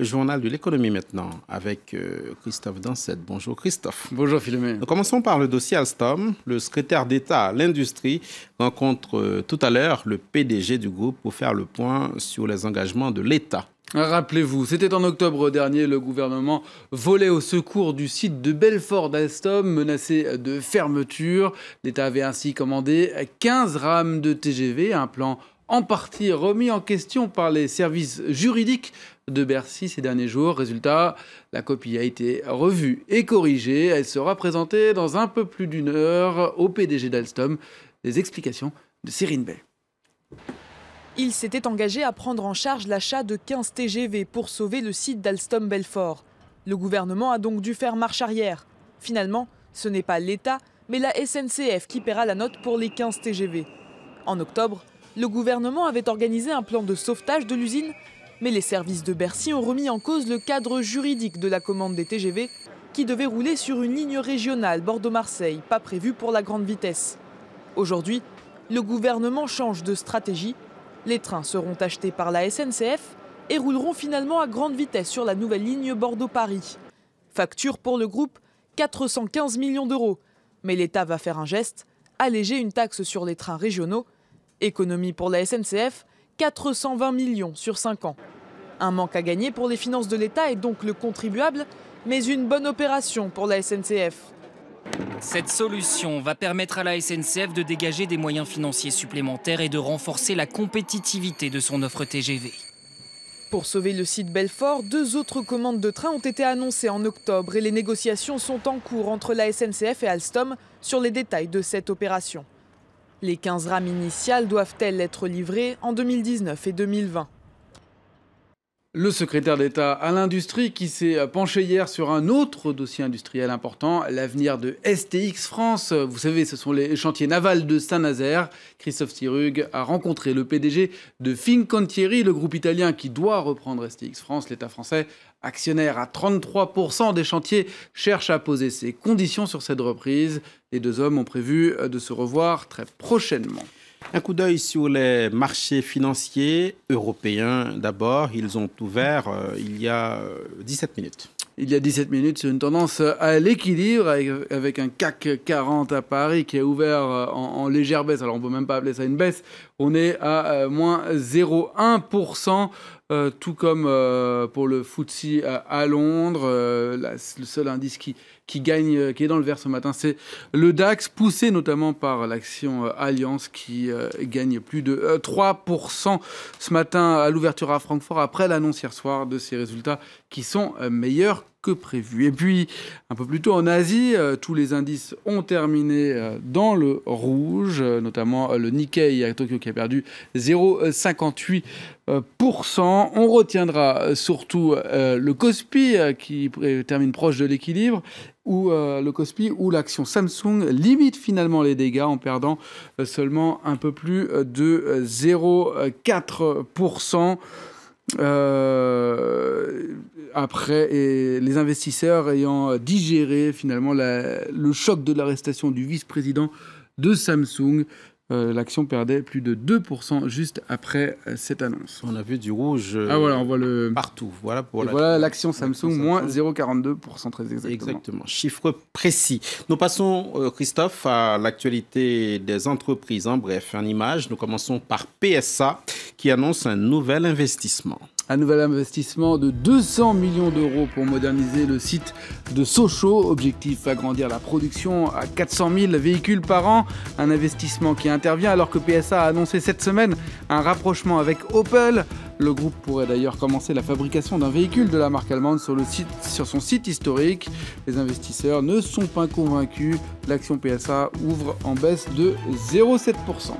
Le journal de l'économie maintenant avec Christophe Dansette. Bonjour Christophe. Bonjour Philomène. Nous commençons par le dossier Alstom. Le secrétaire d'État à l'industrie rencontre tout à l'heure le PDG du groupe pour faire le point sur les engagements de l'État. Rappelez-vous, c'était en octobre dernier, le gouvernement volait au secours du site de Belfort d'Alstom, menacé de fermeture. L'État avait ainsi commandé 15 rames de TGV, un plan en partie remis en question par les services juridiques de Bercy ces derniers jours. Résultat, la copie a été revue et corrigée. Elle sera présentée dans un peu plus d'une heure au PDG d'Alstom. Les explications de Cyrine Bay. Il s'était engagé à prendre en charge l'achat de 15 TGV pour sauver le site d'Alstom Belfort. Le gouvernement a donc dû faire marche arrière. Finalement, ce n'est pas l'État, mais la SNCF qui paiera la note pour les 15 TGV. En octobre, le gouvernement avait organisé un plan de sauvetage de l'usine, mais les services de Bercy ont remis en cause le cadre juridique de la commande des TGV qui devait rouler sur une ligne régionale Bordeaux-Marseille, pas prévue pour la grande vitesse. Aujourd'hui, le gouvernement change de stratégie. Les trains seront achetés par la SNCF et rouleront finalement à grande vitesse sur la nouvelle ligne Bordeaux-Paris. Facture pour le groupe, 415 millions d'euros. Mais l'État va faire un geste, alléger une taxe sur les trains régionaux. Économie pour la SNCF, 420 millions sur 5 ans. Un manque à gagner pour les finances de l'État et donc le contribuable, mais une bonne opération pour la SNCF. Cette solution va permettre à la SNCF de dégager des moyens financiers supplémentaires et de renforcer la compétitivité de son offre TGV. Pour sauver le site Belfort, 2 autres commandes de trains ont été annoncées en octobre et les négociations sont en cours entre la SNCF et Alstom sur les détails de cette opération. Les 15 rames initiales doivent-elles être livrées en 2019 et 2020 ? Le secrétaire d'État à l'industrie qui s'est penché hier sur un autre dossier industriel important, l'avenir de STX France. Vous savez, ce sont les chantiers navals de Saint-Nazaire. Christophe Sirugue a rencontré le PDG de Fincantieri, le groupe italien qui doit reprendre STX France. L'État français, actionnaire à 33% des chantiers, cherche à poser ses conditions sur cette reprise. Les deux hommes ont prévu de se revoir très prochainement. Un coup d'œil sur les marchés financiers européens. D'abord, ils ont ouvert il y a 17 minutes. Il y a 17 minutes sur une tendance à l'équilibre avec un CAC 40 à Paris qui a ouvert en légère baisse. Alors on ne peut même pas appeler ça une baisse. On est à moins 0,1%. Tout comme pour le FTSE à Londres. Le seul indice qui gagne, qui est dans le vert ce matin, c'est le DAX, poussé notamment par l'action Allianz qui gagne plus de 3% ce matin à l'ouverture à Francfort après l'annonce hier soir de ces résultats qui sont meilleurs que prévu. Et puis, un peu plus tôt en Asie, tous les indices ont terminé dans le rouge, notamment le Nikkei à Tokyo qui a perdu 0,58%. On retiendra surtout le Kospi qui termine proche de l'équilibre, ou le Kospi où l'action Samsung limite finalement les dégâts en perdant seulement un peu plus de 0,4%. Après, et les investisseurs ayant digéré finalement le choc de l'arrestation du vice-président de Samsung, l'action perdait plus de 2% juste après cette annonce. On a vu du rouge voilà, on voit partout. Voilà pour l'action Samsung, moins 0,42% très exactement. Exactement, chiffre précis. Nous passons, Christophe, à l'actualité des entreprises. En bref, en images, nous commençons par PSA qui annonce un nouvel investissement. Un nouvel investissement de 200 millions d'euros pour moderniser le site de Sochaux. Objectif, agrandir la production à 400 000 véhicules par an. Un investissement qui intervient alors que PSA a annoncé cette semaine un rapprochement avec Opel. Le groupe pourrait d'ailleurs commencer la fabrication d'un véhicule de la marque allemande sur son site historique. Les investisseurs ne sont pas convaincus. L'action PSA ouvre en baisse de 0,7%.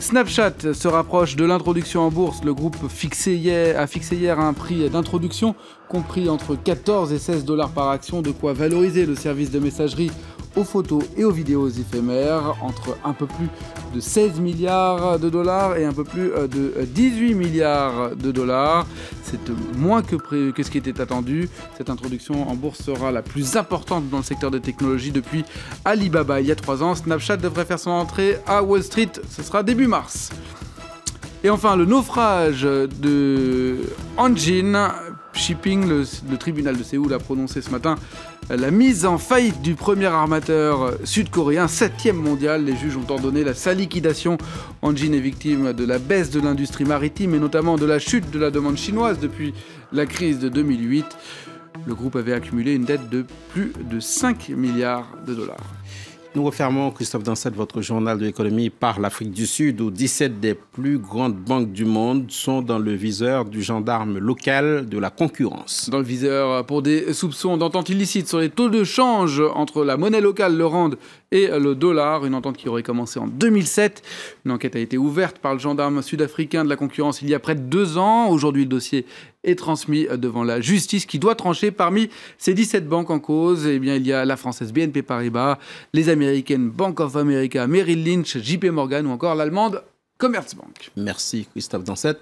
Snapchat se rapproche de l'introduction en bourse. Le groupe a fixé hier un prix d'introduction compris entre 14 et 16 $ par action, de quoi valoriser le service de messagerie aux photos et aux vidéos éphémères, entre un peu plus de 16 milliards de dollars et un peu plus de 18 milliards de dollars. C'est moins que ce qui était attendu. Cette introduction en bourse sera la plus importante dans le secteur des technologies depuis Alibaba il y a 3 ans. Snapchat devrait faire son entrée à Wall Street, ce sera début mars. Et enfin, le naufrage de Hanjin Shipping. Le tribunal de Séoul a prononcé ce matin la mise en faillite du premier armateur sud-coréen, 7e mondial. Les juges ont ordonné sa liquidation. Hanjin est victime de la baisse de l'industrie maritime et notamment de la chute de la demande chinoise depuis la crise de 2008. Le groupe avait accumulé une dette de plus de 5 milliards de dollars. Nous refermons, Christophe Dansette, votre journal de l'économie par l'Afrique du Sud, où 17 des plus grandes banques du monde sont dans le viseur du gendarme local de la concurrence. Dans le viseur pour des soupçons d'entente illicite sur les taux de change entre la monnaie locale, le rand, et le dollar, une entente qui aurait commencé en 2007. Une enquête a été ouverte par le gendarme sud-africain de la concurrence il y a près de 2 ans. Aujourd'hui, le dossier est transmis devant la justice qui doit trancher. Parmi ces 17 banques en cause, eh bien, il y a la française BNP Paribas, les américaines Bank of America, Merrill Lynch, JP Morgan ou encore l'allemande Commerzbank. Merci Christophe Dansette.